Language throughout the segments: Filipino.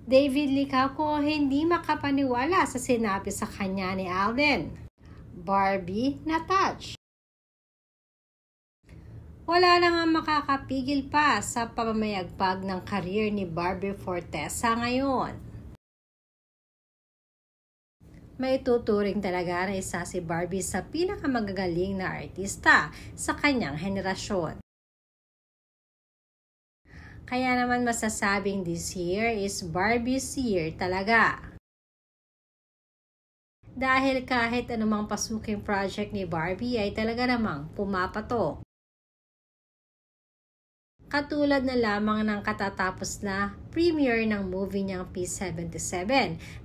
David Licauco hindi makapaniwala sa sinabi sa kanya ni Alden. Barbie na touch. Wala na nga makakapigil pa sa pamamayagpag ng career ni Barbie Fortesa ngayon. May tuturing talaga na isa si Barbie sa pinakamagagaling na artista sa kanyang henerasyon. Kaya naman masasabing this year is Barbie's year talaga. Dahil kahit anumang pasuking project ni Barbie ay talaga namang pumapatok. Katulad na lamang ng katatapos na premiere ng movie niyang P77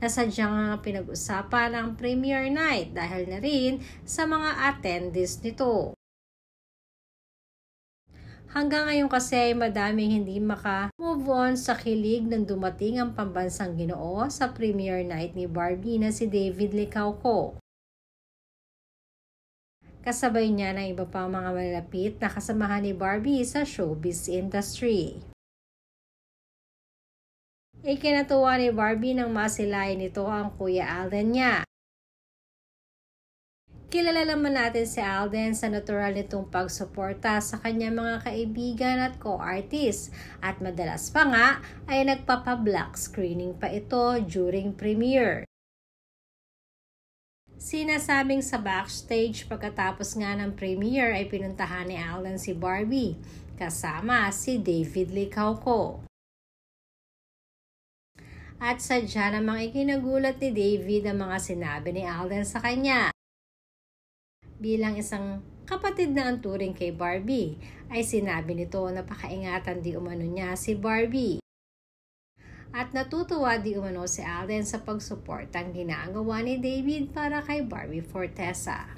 na sadyang pinag-usapan ng premiere night dahil na rin sa mga attendees nito. Hanggang ngayon kasi ay madaming hindi maka-move on sa kilig nang dumating ang pambansang Ginoo sa premiere night ni Barbie na si David Licauco. Kasabay niya ng iba pang mga malapit na kasamahan ni Barbie sa showbiz industry. Ikinatuwa ni Barbie nang masilayan nito ang Kuya Alden niya. Kilala naman natin si Alden sa natural nitong pagsuporta sa kanyang mga kaibigan at co-artists at madalas pa nga ay nagpapa-black screening pa ito during premiere. Sinasabing sa backstage pagkatapos nga ng premiere ay pinuntahan ni Alden si Barbie kasama si David Licauco. At sadya namang ikinagulat ni David ang mga sinabi ni Alden sa kanya. Bilang isang kapatid na ang turing kay Barbie, ay sinabi nito na pakaingatan di umano niya si Barbie. At natutuwa di umano si Alden sa pagsuportang ginagawa ni David para kay Barbie Fortesa.